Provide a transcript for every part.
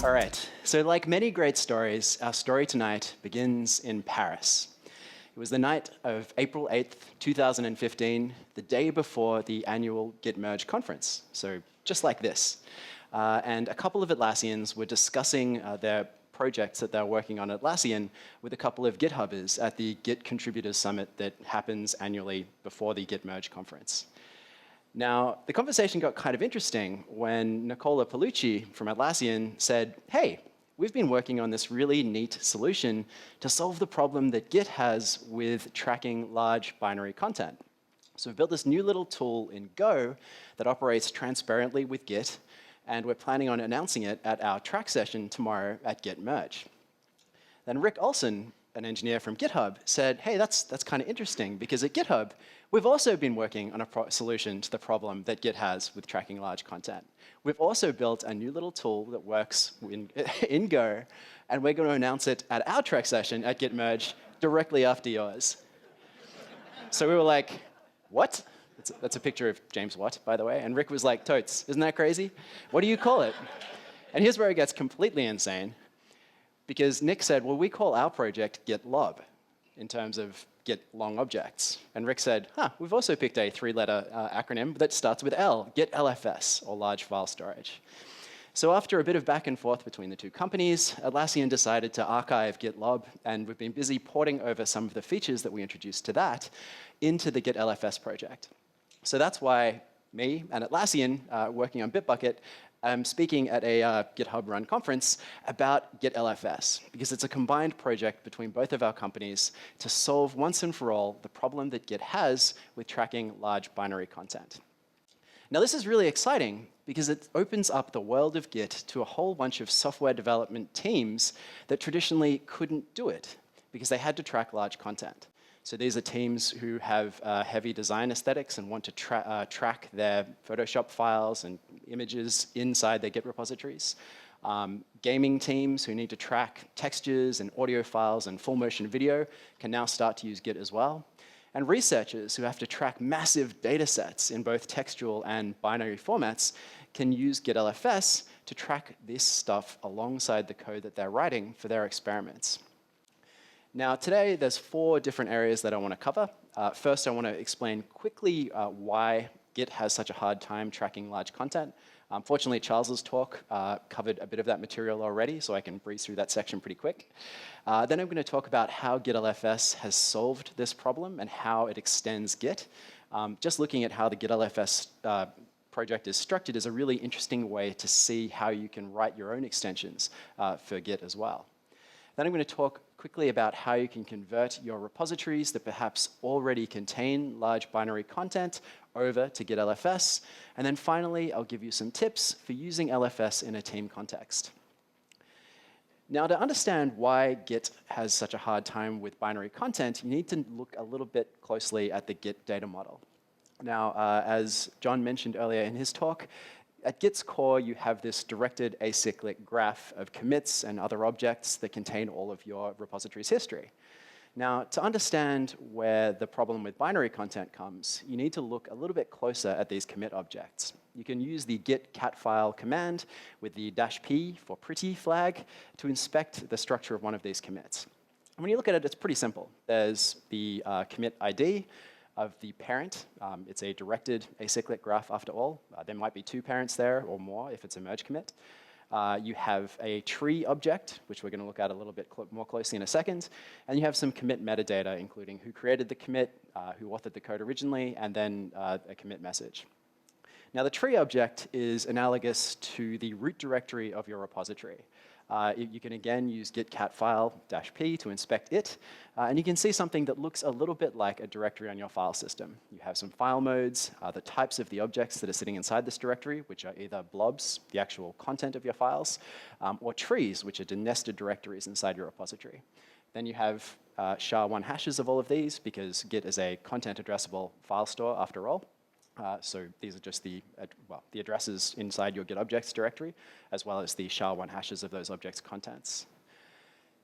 All right, so like many great stories, our story tonight begins in Paris. It was the night of April 8th, 2015, the day before the annual Git Merge conference, so just like this. And a couple of Atlassians were discussing their projects that they're working on at Atlassian with a couple of GitHubbers at the Git Contributors Summit that happens annually before the Git Merge conference. Now, the conversation got kind of interesting when Nicola Paolucci from Atlassian said, hey, we've been working on this really neat solution to solve the problem that Git has with tracking large binary content. So we've built this new little tool in Go that operates transparently with Git, and we're planning on announcing it at our track session tomorrow at Git Merge. Then Rick Olson, an engineer from GitHub, said, hey, that's kind of interesting, because at GitHub, we've also been working on a solution to the problem that Git has with tracking large content. We've also built a new little tool that works in Go, and we're going to announce it at our track session at Git Merge directly after yours. So we were like, what? That's a picture of James Watt, by the way. And Rick was like, totes, isn't that crazy? What do you call it? And here's where it gets completely insane. Because Nick said, well, we call our project GitLob in terms of Git long objects. And Rick said, we've also picked a three-letter acronym that starts with L, Git LFS, or large file storage. So after a bit of back and forth between the two companies, Atlassian decided to archive GitLob, and we've been busy porting over some of the features that we introduced to that into the Git LFS project. So that's why me and Atlassian, working on Bitbucket, speaking at a GitHub Run conference about Git LFS, because it's a combined project between both of our companies to solve once and for all the problem that Git has with tracking large binary content. Now, this is really exciting because it opens up the world of Git to a whole bunch of software development teams that traditionally couldn't do it because they had to track large content. So these are teams who have heavy design aesthetics and want to track their Photoshop files and images inside their Git repositories. Gaming teams who need to track textures and audio files and full motion video can now start to use Git as well. And researchers who have to track massive data sets in both textual and binary formats can use Git LFS to track this stuff alongside the code that they're writing for their experiments. Now, today, there's 4 different areas that I want to cover. First, I want to explain quickly why Git has such a hard time tracking large content. Fortunately, Charles's talk covered a bit of that material already, so I can breeze through that section pretty quick. Then I'm going to talk about how Git LFS has solved this problem and how it extends Git. Just looking at how the Git LFS project is structured is a really interesting way to see how you can write your own extensions for Git as well. Then I'm going to talk quickly about how you can convert your repositories that perhaps already contain large binary content over to Git LFS. And then finally, I'll give you some tips for using LFS in a team context. Now, to understand why Git has such a hard time with binary content, you need to look a little bit closely at the Git data model. Now, as John mentioned earlier in his talk, at Git's core, you have this directed acyclic graph of commits and other objects that contain all of your repository's history. Now, to understand where the problem with binary content comes, you need to look a little bit closer at these commit objects. You can use the git catfile command with the -p for pretty flag to inspect the structure of one of these commits. And when you look at it, it's pretty simple. There's the commit ID of the parent. It's a directed acyclic graph after all. There might be 2 parents there or more if it's a merge commit. You have a tree object, which we're going to look at a little bit more closely in a second. And you have some commit metadata, including who created the commit, who authored the code originally, and then a commit message. Now, the tree object is analogous to the root directory of your repository. You can again use git catfile -p to inspect it, and you can see something that looks a little bit like a directory on your file system. You have some file modes, the types of the objects that are sitting inside this directory, which are either blobs, the actual content of your files, or trees, which are nested directories inside your repository. Then you have SHA-1 hashes of all of these, because Git is a content addressable file store after all. So these are just the addresses inside your Git objects directory, as well as the SHA-1 hashes of those objects' contents.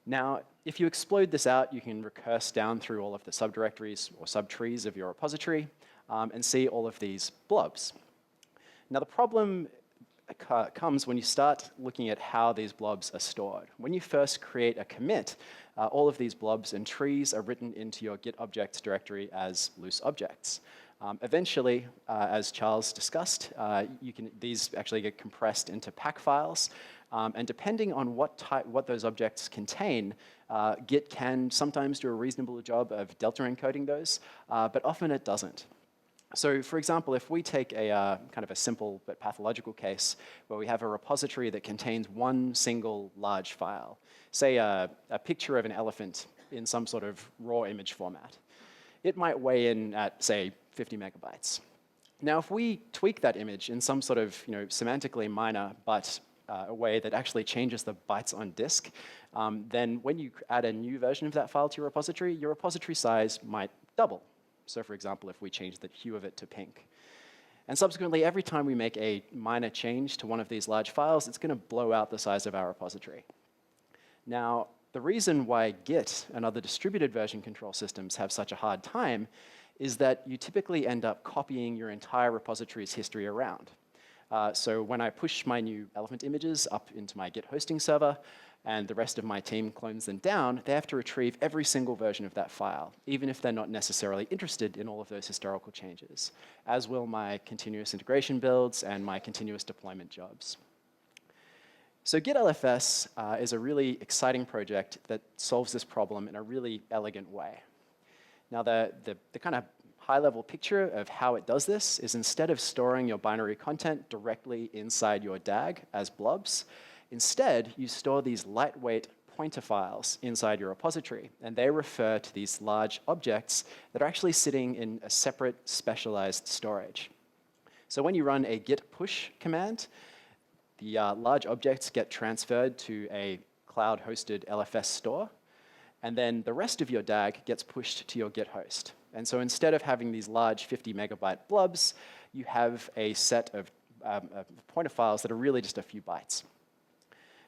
Now, if you explode this out, you can recurse down through all of the subdirectories or subtrees of your repository and see all of these blobs. Now, the problem comes when you start looking at how these blobs are stored. When you first create a commit, all of these blobs and trees are written into your Git objects directory as loose objects. Eventually, as Charles discussed, these actually get compressed into pack files. And depending on what those objects contain, Git can sometimes do a reasonable job of delta encoding those, but often it doesn't. So for example, if we take a kind of a simple but pathological case where we have a repository that contains one single large file, say a picture of an elephant in some sort of raw image format, it might weigh in at, say, 50 megabytes. Now, if we tweak that image in some sort of semantically minor but a way that actually changes the bytes on disk, then when you add a new version of that file to your repository size might double. So for example, if we change the hue of it to pink. And subsequently, every time we make a minor change to one of these large files, it's going to blow out the size of our repository. Now, the reason why Git and other distributed version control systems have such a hard time is that you typically end up copying your entire repository's history around. So when I push my new elephant images up into my Git hosting server, and the rest of my team clones them down, they have to retrieve every single version of that file, even if they're not necessarily interested in all of those historical changes, as will my continuous integration builds and my continuous deployment jobs. So Git LFS is a really exciting project that solves this problem in a really elegant way. Now, the kind of high-level picture of how it does this is instead of storing your binary content directly inside your DAG as blobs, instead, you store these lightweight pointer files inside your repository, and they refer to these large objects that are actually sitting in a separate specialized storage. So when you run a git push command, the large objects get transferred to a cloud-hosted LFS store, and then the rest of your DAG gets pushed to your Git host. And so instead of having these large 50 megabyte blobs, you have a set of pointer files that are really just a few bytes.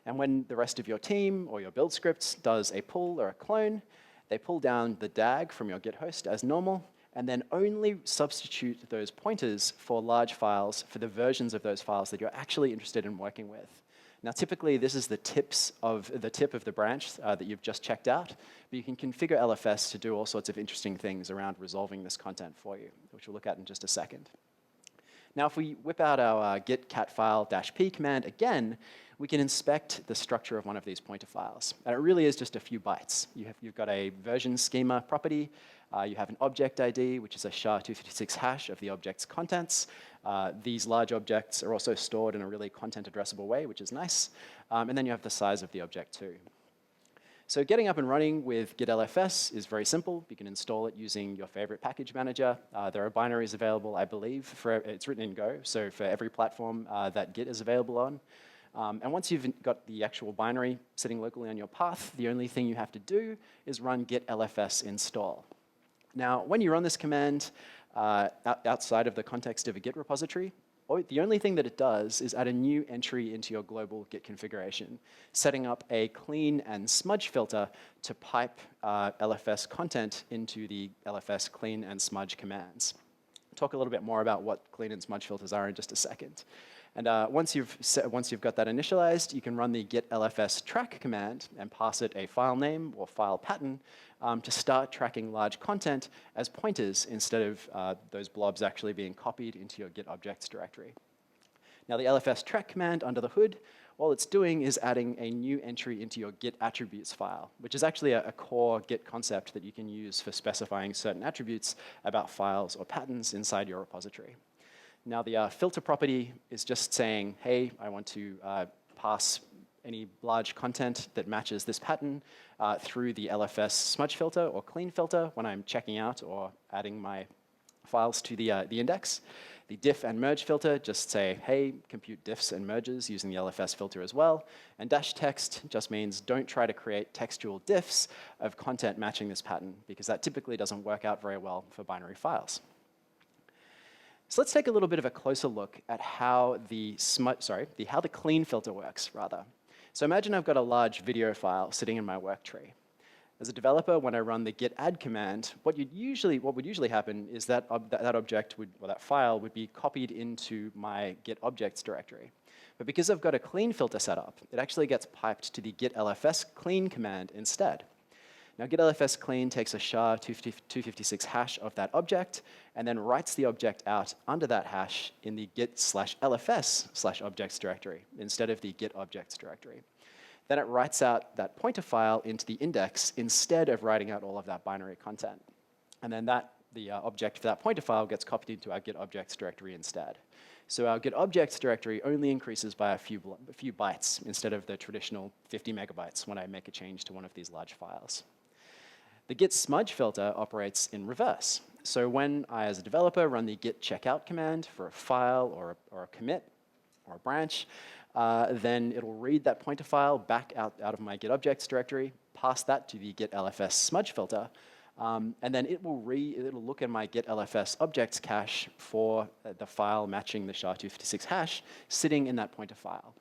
And when the rest of your team or your build scripts does a pull or a clone, they pull down the DAG from your Git host as normal, and then only substitute those pointers for large files for the versions of those files that you're actually interested in working with. Now, typically, this is the tip of the branch that you've just checked out, but you can configure LFS to do all sorts of interesting things around resolving this content for you, which we'll look at in just a second. Now, if we whip out our git cat file -p command again, we can inspect the structure of one of these pointer files. And it really is just a few bytes. You've got a version schema property. You have an object ID, which is a SHA-256 hash of the object's contents. These large objects are also stored in a really content-addressable way, which is nice. And then you have the size of the object, too. So getting up and running with Git LFS is very simple. You can install it using your favorite package manager. There are binaries available, I believe. It's written in Go, so for every platform that Git is available on. And once you've got the actual binary sitting locally on your path, the only thing you have to do is run git LFS install. Now, when you run this command outside of the context of a Git repository, the only thing that it does is add a new entry into your global Git configuration, setting up a clean and smudge filter to pipe LFS content into the LFS clean and smudge commands. I'll talk a little bit more about what clean and smudge filters are in just a second. And once you've got that initialized, you can run the git LFS track command and pass it a file name or file pattern to start tracking large content as pointers instead of those blobs actually being copied into your Git objects directory. Now, the LFS track command under the hood, all it's doing is adding a new entry into your Git attributes file, which is actually a core Git concept that you can use for specifying certain attributes about files or patterns inside your repository. Now, the filter property is just saying, hey, I want to pass any large content that matches this pattern through the LFS smudge filter or clean filter when I'm checking out or adding my files to the index. The diff and merge filter just say, hey, compute diffs and merges using the LFS filter as well. And dash text just means don't try to create textual diffs of content matching this pattern, because that typically doesn't work out very well for binary files. So let's take a little bit of a closer look at how the clean filter works, rather. So imagine I've got a large video file sitting in my work tree. As a developer, when I run the git add command, what would usually happen is that that file would be copied into my Git objects directory. But because I've got a clean filter set up, it actually gets piped to the Git LFS clean command instead. Now, Git LFS clean takes a SHA-256 hash of that object and then writes the object out under that hash in the git/lfs/objects directory instead of the git objects directory. Then it writes out that pointer file into the index instead of writing out all of that binary content. And then the object for that pointer file gets copied into our git objects directory instead. So our git objects directory only increases by a few bytes instead of the traditional 50 megabytes when I make a change to one of these large files. The git smudge filter operates in reverse. So when I, as a developer, run the git checkout command for a file or a commit or a branch, then it'll read that pointer file back out of my git objects directory, pass that to the git LFS smudge filter, and then it'll look in my git LFS objects cache for the file matching the SHA-256 hash sitting in that pointer file.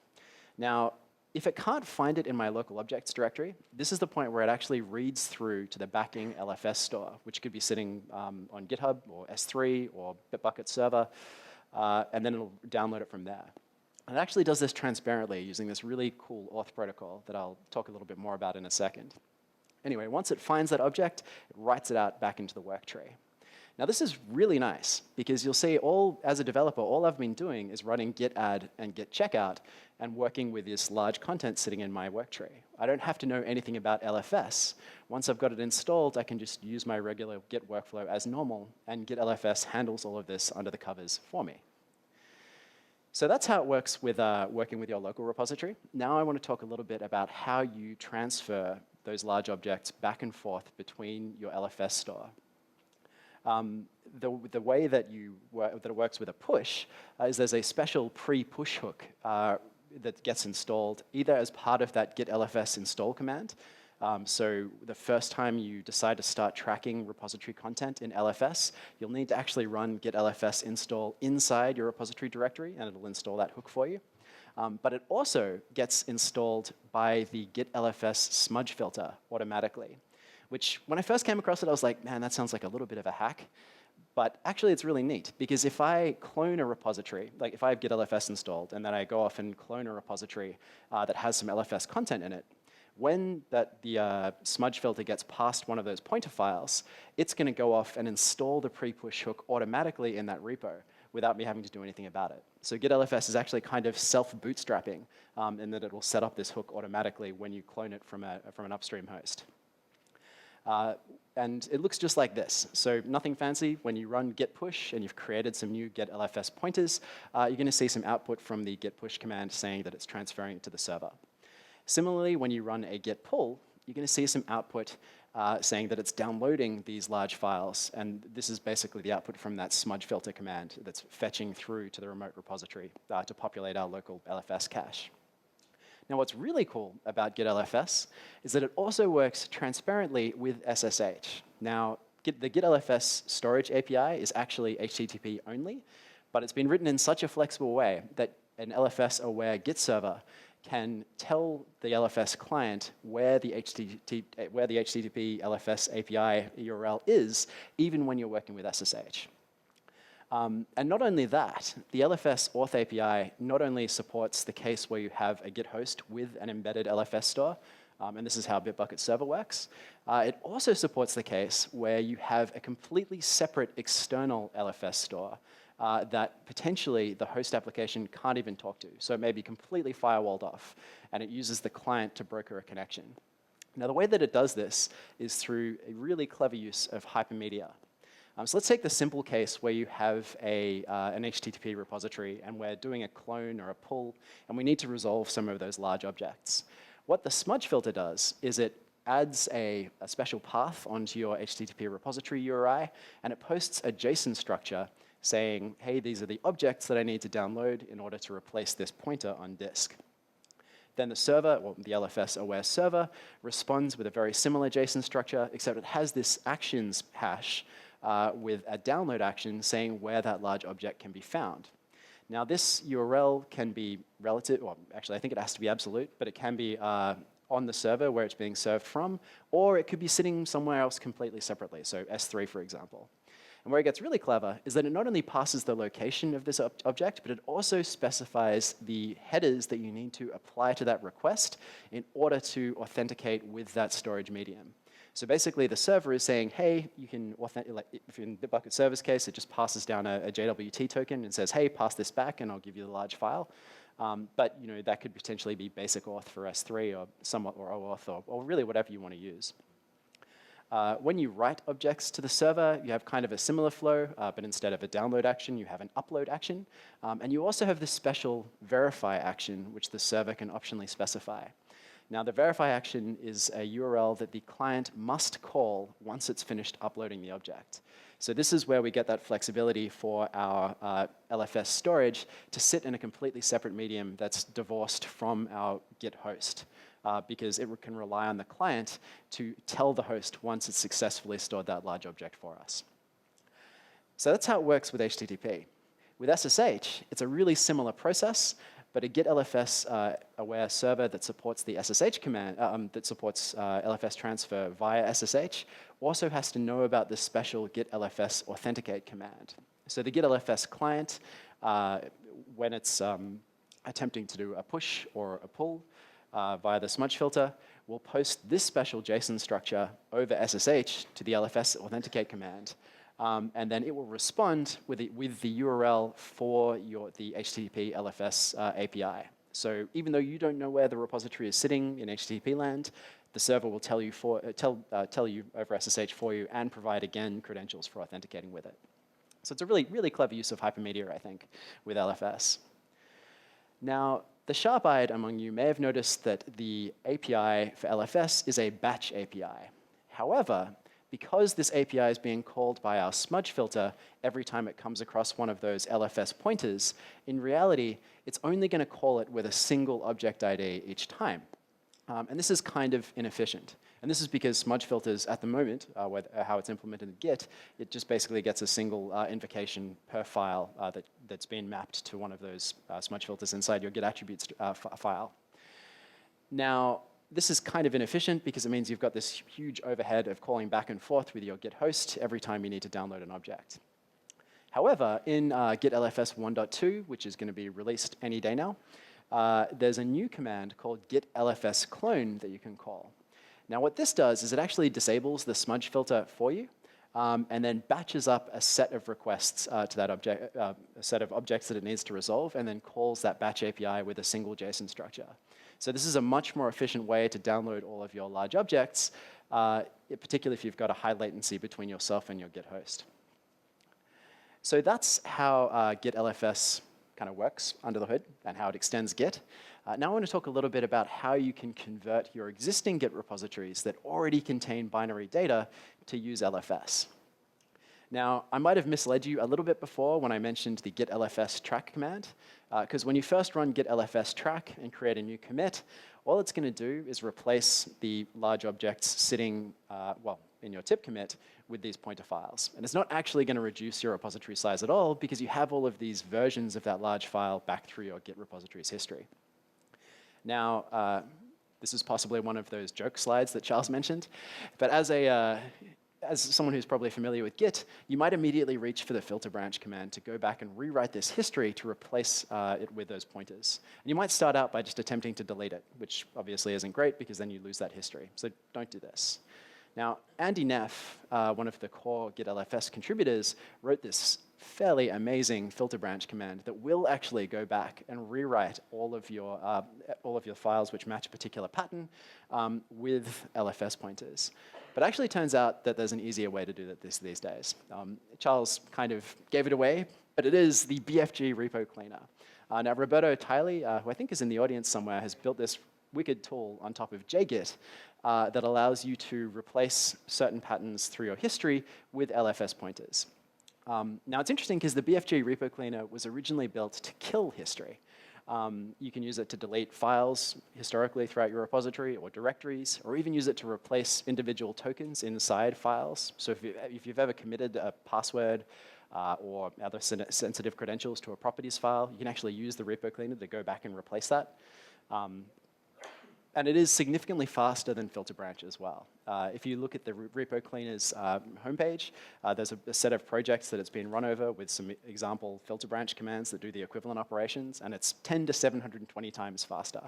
Now, if it can't find it in my local objects directory, this is the point where it actually reads through to the backing LFS store, which could be sitting on GitHub or S3 or Bitbucket Server, and then it'll download it from there. And it actually does this transparently using this really cool auth protocol that I'll talk a little bit more about in a second. Anyway, once it finds that object, it writes it out back into the work tree. Now, this is really nice because you'll see as a developer, all I've been doing is running git add and git checkout and working with this large content sitting in my work tree. I don't have to know anything about LFS. Once I've got it installed, I can just use my regular Git workflow as normal, and Git LFS handles all of this under the covers for me. So that's how it works with working with your local repository. Now I want to talk a little bit about how you transfer those large objects back and forth between your LFS store. The way that it works with a push is there's a special pre-push hook that gets installed either as part of that Git LFS install command. So the first time you decide to start tracking repository content in LFS, you'll need to actually run Git LFS install inside your repository directory, and it'll install that hook for you. But it also gets installed by the Git LFS smudge filter automatically, which when I first came across it, I was like, man, that sounds like a little bit of a hack. But actually, it's really neat, because if I clone a repository, like if I have Git LFS installed, and then I go off and clone a repository that has some LFS content in it, when the smudge filter gets past one of those pointer files, it's going to go off and install the pre-push hook automatically in that repo without me having to do anything about it. So Git LFS is actually kind of self-bootstrapping in that it will set up this hook automatically when you clone it from an upstream host. And it looks just like this. So nothing fancy. When you run git push and you've created some new Git LFS pointers, you're going to see some output from the git push command saying that it's transferring it to the server. Similarly, when you run a git pull, you're going to see some output saying that it's downloading these large files. And this is basically the output from that smudge filter command that's fetching through to the remote repository to populate our local LFS cache. Now, what's really cool about Git LFS is that it also works transparently with SSH. Now, the Git LFS storage API is actually HTTP only, but it's been written in such a flexible way that an LFS-aware Git server can tell the LFS client where the HTTP LFS API URL is, even when you're working with SSH. And not only that, the LFS auth API not only supports the case where you have a Git host with an embedded LFS store, and this is how Bitbucket Server works, it also supports the case where you have a completely separate external LFS store that potentially the host application can't even talk to. So it may be completely firewalled off, and it uses the client to broker a connection. Now, the way that it does this is through a really clever use of hypermedia. So let's take the simple case where you have an HTTP repository, and we're doing a clone or a pull, and we need to resolve some of those large objects. What the smudge filter does is it adds a special path onto your HTTP repository URI, and it posts a JSON structure saying, hey, these are the objects that I need to download in order to replace this pointer on disk. Then the server, or the LFS-aware server, responds with a very similar JSON structure, except it has this actions hash with a download action saying where that large object can be found. Now, this URL can be relative, well, actually, I think it has to be absolute, but it can be on the server where it's being served from, or it could be sitting somewhere else completely separately, so S3, for example. And where it gets really clever is that it not only passes the location of this object, but it also specifies the headers that you need to apply to that request in order to authenticate with that storage medium. So basically, the server is saying, hey, you can like if in the Bitbucket server's case, it just passes down a JWT token and says, hey, pass this back, and I'll give you the large file. But that could potentially be basic auth for S3 or somewhat or OAuth or really whatever you want to use. When you write objects to the server, you have kind of a similar flow, but instead of a download action, you have an upload action. And you also have this special verify action, which the server can optionally specify. Now, the verify action is a URL that the client must call once it's finished uploading the object. So this is where we get that flexibility for our LFS storage to sit in a completely separate medium that's divorced from our Git host, because it can rely on the client to tell the host once it's successfully stored that large object for us. So that's how it works with HTTP. With SSH, it's a really similar process, but a Git LFS aware server that supports the SSH command, that supports LFS transfer via SSH, also has to know about this special Git LFS authenticate command. So the Git LFS client, when it's attempting to do a push or a pull via the smudge filter, will post this special JSON structure over SSH to the LFS authenticate command. And then it will respond with the URL for the HTTP LFS API. So even though you don't know where the repository is sitting in HTTP land, the server will tell you over SSH for you and provide, again, credentials for authenticating with it. So it's a really, really clever use of hypermedia, I think, with LFS. Now, the sharp-eyed among you may have noticed that the API for LFS is a batch API. However, because this API is being called by our smudge filter every time it comes across one of those LFS pointers, in reality, it's only going to call it with a single object ID each time. And this is kind of inefficient. And this is because smudge filters at the moment, how it's implemented in Git, it just basically gets a single invocation per file that's been mapped to one of those smudge filters inside your Git attributes file. Now, this is kind of inefficient because it means you've got this huge overhead of calling back and forth with your Git host every time you need to download an object. However, in Git LFS 1.2, which is going to be released any day now, there's a new command called Git LFS clone that you can call. Now, what this does is it actually disables the smudge filter for you, and then batches up a set of requests to that object, a set of objects that it needs to resolve, and then calls that batch API with a single JSON structure. So this is a much more efficient way to download all of your large objects, particularly if you've got a high latency between yourself and your Git host. So that's how Git LFS kind of works under the hood and how it extends Git. Now I want to talk a little bit about how you can convert your existing Git repositories that already contain binary data to use LFS. Now, I might have misled you a little bit before when I mentioned the Git LFS track command, because when you first run Git LFS track and create a new commit, all it's going to do is replace the large objects sitting, in your tip commit with these pointer files. And it's not actually going to reduce your repository size at all because you have all of these versions of that large file back through your Git repository's history. Now, this is possibly one of those joke slides that Charles mentioned, but as someone who's probably familiar with Git, you might immediately reach for the filter branch command to go back and rewrite this history to replace it with those pointers. And you might start out by just attempting to delete it, which obviously isn't great because then you lose that history. So don't do this. Now, Andy Neff, one of the core Git LFS contributors, wrote this fairly amazing filter branch command that will actually go back and rewrite all of your files which match a particular pattern with LFS pointers. But it actually turns out that there's an easier way to do this these days. Charles kind of gave it away, but it is the BFG repo cleaner. Now, Roberto Tiley, who I think is in the audience somewhere, has built this wicked tool on top of JGit that allows you to replace certain patterns through your history with LFS pointers. Now, it's interesting because the BFG repo cleaner was originally built to kill history. You can use it to delete files historically throughout your repository or directories, or even use it to replace individual tokens inside files. So if you've ever committed a password or other sensitive credentials to a properties file, you can actually use the repo cleaner to go back and replace that. And it is significantly faster than filter branch as well. If you look at the repo cleaner's homepage, there's a set of projects that it's been run over with some example filter branch commands that do the equivalent operations, and it's 10 to 720 times faster.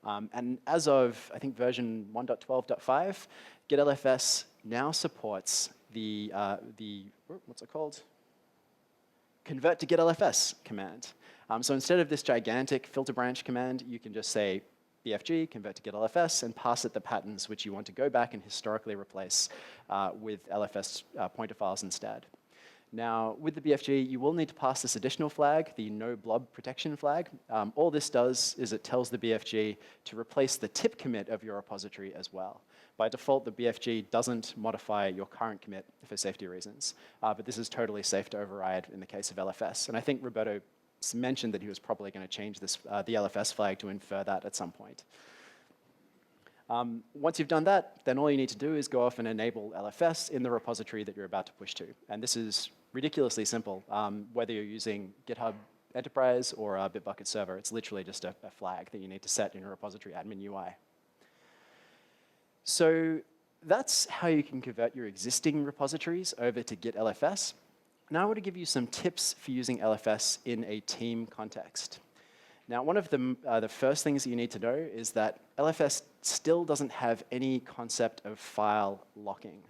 And as of, I think, version 1.12.5, Git LFS now supports the what's it called? Convert to Git LFS command. So instead of this gigantic filter branch command, you can just say BFG, convert to Git LFS, and pass it the patterns which you want to go back and historically replace with LFS pointer files instead. Now, with the BFG, you will need to pass this additional flag, the no blob protection flag. All this does is it tells the BFG to replace the tip commit of your repository as well. By default, the BFG doesn't modify your current commit for safety reasons, but this is totally safe to override in the case of LFS. And I think Roberto mentioned that he was probably going to change this, the LFS flag to infer that at some point. Once you've done that, then all you need to do is go off and enable LFS in the repository that you're about to push to. And this is ridiculously simple, whether you're using GitHub Enterprise or Bitbucket Server. It's literally just a flag that you need to set in your repository admin UI. So that's how you can convert your existing repositories over to Git LFS. Now I want to give you some tips for using LFS in a team context. Now, one of the first things that you need to know is that LFS still doesn't have any concept of file locking.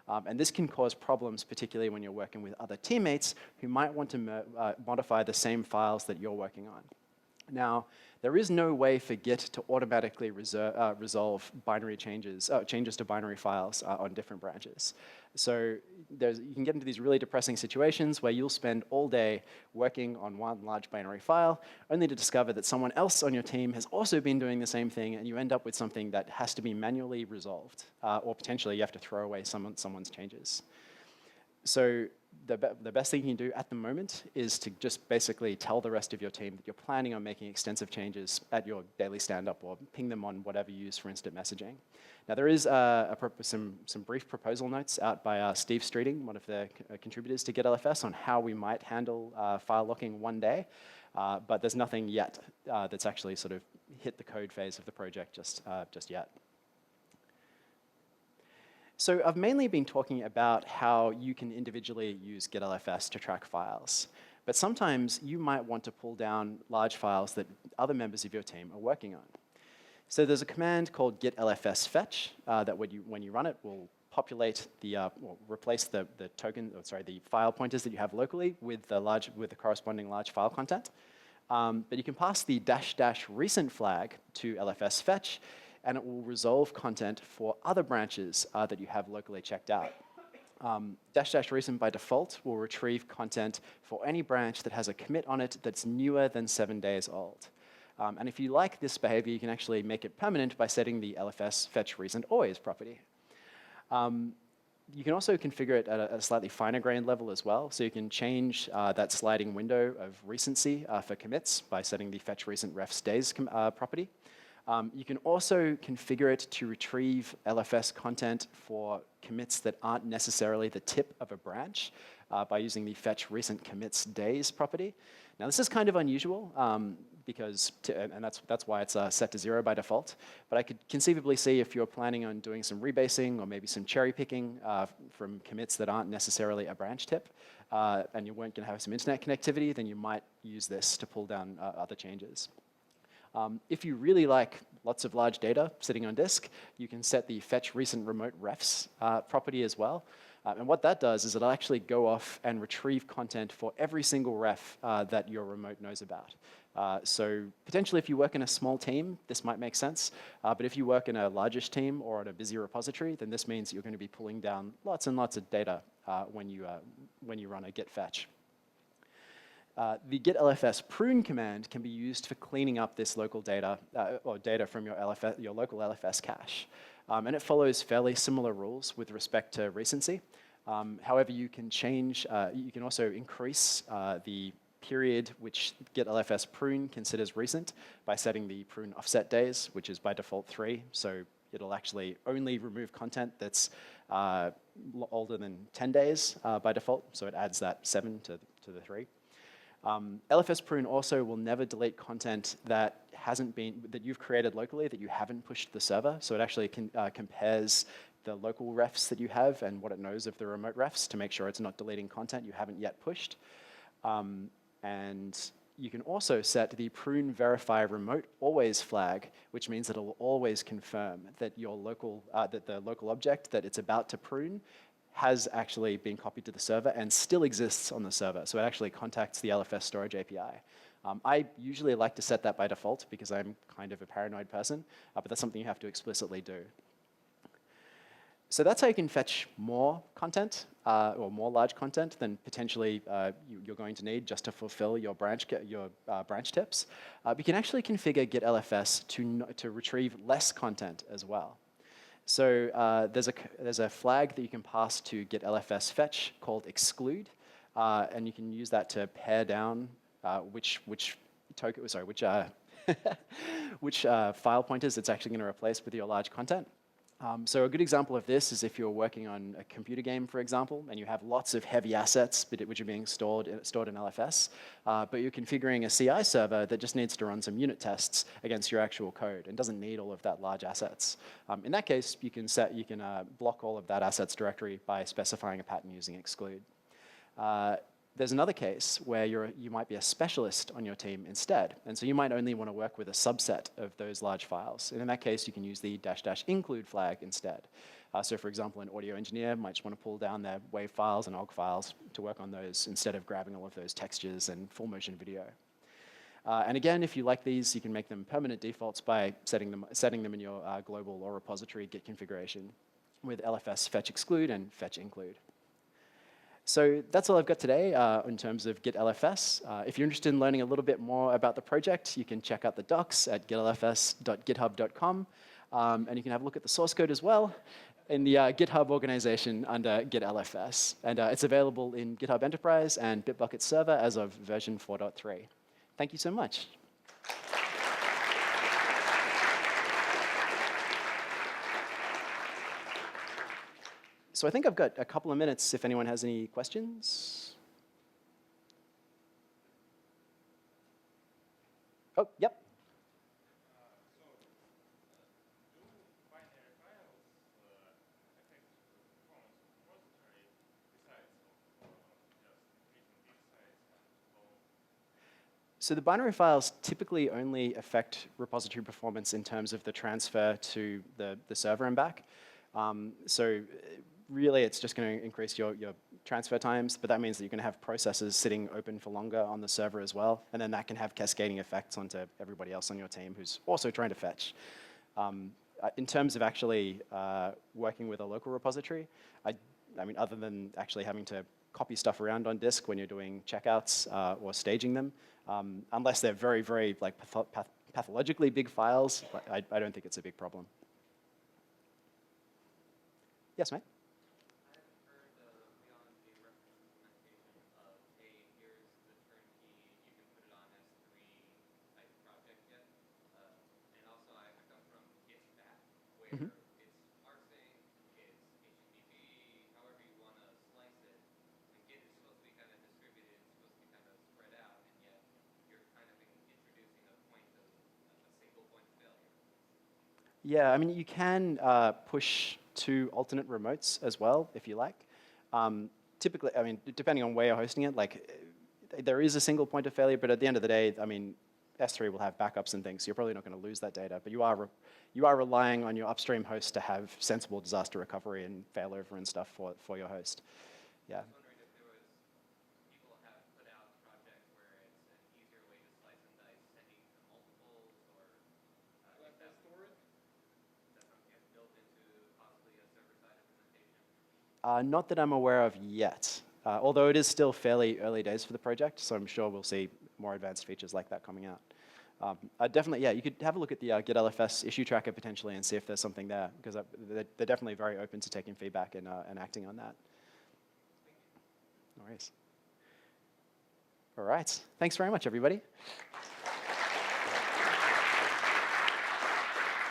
And this can cause problems, particularly when you're working with other teammates who might want to modify the same files that you're working on. Now, there is no way for Git to automatically resolve binary changes to binary files on different branches. So you can get into these really depressing situations where you'll spend all day working on one large binary file, only to discover that someone else on your team has also been doing the same thing, and you end up with something that has to be manually resolved, or potentially you have to throw away someone's changes. So the best thing you can do at the moment is to just basically tell the rest of your team that you're planning on making extensive changes at your daily stand-up, or ping them on whatever you use for instant messaging. Now, there is some brief proposal notes out by Steve Streeting, one of the contributors to Git LFS, on how we might handle file locking one day, but there's nothing yet that's actually sort of hit the code phase of the project just yet. So I've mainly been talking about how you can individually use Git LFS to track files. But sometimes you might want to pull down large files that other members of your team are working on. So there's a command called Git LFS fetch that when you run it will populate replace the file pointers that you have locally with the corresponding large file content. But you can pass the -- recent flag to LFS fetch, and it will resolve content for other branches that you have locally checked out. -- recent by default will retrieve content for any branch that has a commit on it that's newer than 7 days old. And if you like this behavior, you can actually make it permanent by setting the LFS fetch recent always property. You can also configure it at a slightly finer grained level as well. So you can change that sliding window of recency for commits by setting the fetch recent refs days property. You can also configure it to retrieve LFS content for commits that aren't necessarily the tip of a branch by using the fetch recent commits days property. Now, this is kind of unusual and that's why it's set to 0 by default. But I could conceivably see if you're planning on doing some rebasing or maybe some cherry picking from commits that aren't necessarily a branch tip, and you weren't going to have some internet connectivity, then you might use this to pull down other changes. If you really like lots of large data sitting on disk, you can set the fetch recent remote refs property as well. And what that does is it'll actually go off and retrieve content for every single ref that your remote knows about. So potentially if you work in a small team, this might make sense. But if you work in a largish team or on a busy repository, then this means you're going to be pulling down lots and lots of data when you run a git fetch. The Git LFS prune command can be used for cleaning up this local data or data from your local LFS cache. And it follows fairly similar rules with respect to recency. However, you can also increase the period which Git LFS prune considers recent by setting the prune offset days, which is by default 3. So it'll actually only remove content that's older than 10 days by default. So it adds that 7 to the 3. LFS prune also will never delete content that that you've created locally that you haven't pushed to the server. So it actually compares the local refs that you have and what it knows of the remote refs to make sure it's not deleting content you haven't yet pushed. And you can also set the prune verify remote always flag, which means that it will always confirm that that the local object that it's about to prune has actually been copied to the server and still exists on the server. So it actually contacts the LFS storage API. I usually like to set that by default because I'm kind of a paranoid person, but that's something you have to explicitly do. So that's how you can fetch more content, or more large content than potentially you're going to need just to fulfill your branch tips. But you can actually configure Git LFS to retrieve less content as well. So there's a flag that you can pass to Git LFS fetch called exclude, and you can use that to pare down which file pointers it's actually going to replace with your large content. So a good example of this is if you're working on a computer game, for example, and you have lots of heavy assets which are being stored in LFS, but you're configuring a CI server that just needs to run some unit tests against your actual code and doesn't need all of that large assets. In that case, you can block all of that assets directory by specifying a pattern using exclude. There's another case where you might be a specialist on your team instead, and so you might only want to work with a subset of those large files. And in that case, you can use the -- include flag instead. So for example, an audio engineer might just want to pull down their WAV files and OGG files to work on those instead of grabbing all of those textures and full motion video. And again, if you like these, you can make them permanent defaults by setting them in your global or repository Git configuration with LFS fetch exclude and fetch include. So that's all I've got today in terms of Git LFS. If you're interested in learning a little bit more about the project, you can check out the docs at gitlfs.github.com. And you can have a look at the source code as well in the GitHub organization under Git LFS. And it's available in GitHub Enterprise and Bitbucket Server as of version 4.3. Thank you so much. So I think I've got a couple of minutes if anyone has any questions. Oh, yep. So the binary files typically only affect repository performance in terms of the transfer to the server and back. So really, it's just going to increase your transfer times, but that means that you're going to have processes sitting open for longer on the server as well, and then that can have cascading effects onto everybody else on your team who's also trying to fetch. In terms of actually working with a local repository, I mean, other than actually having to copy stuff around on disk when you're doing checkouts or staging them, unless they're very, very like pathologically big files, I don't think it's a big problem. Yes, mate? Mm-hmm. It's parsing, it's HTTP, however you want to slice it. And Git is supposed to be kind of distributed, it's supposed to be kind of spread out, and yet you're kind of introducing a single point of failure. Yeah, I mean, you can push to alternate remotes as well, if you like. Typically, I mean, depending on where you're hosting it, like there is a single point of failure, but at the end of the day, I mean, S3 will have backups and things, so you're probably not going to lose that data, but you are relying on your upstream host to have sensible disaster recovery and failover and stuff for your host. Yeah. I was wondering if there was people have put out projects where it's an easier way to slice and dice, sending to multiples, or if that's storage. Is that something that's built into possibly a server-side implementation? Not that I'm aware of yet. Although it is still fairly early days for the project, so I'm sure we'll see more advanced features like that coming out. Definitely, yeah, you could have a look at the Git LFS issue tracker potentially and see if there's something there, because they're definitely very open to taking feedback and acting on that. No worries. All right, thanks very much, everybody.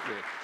Yeah.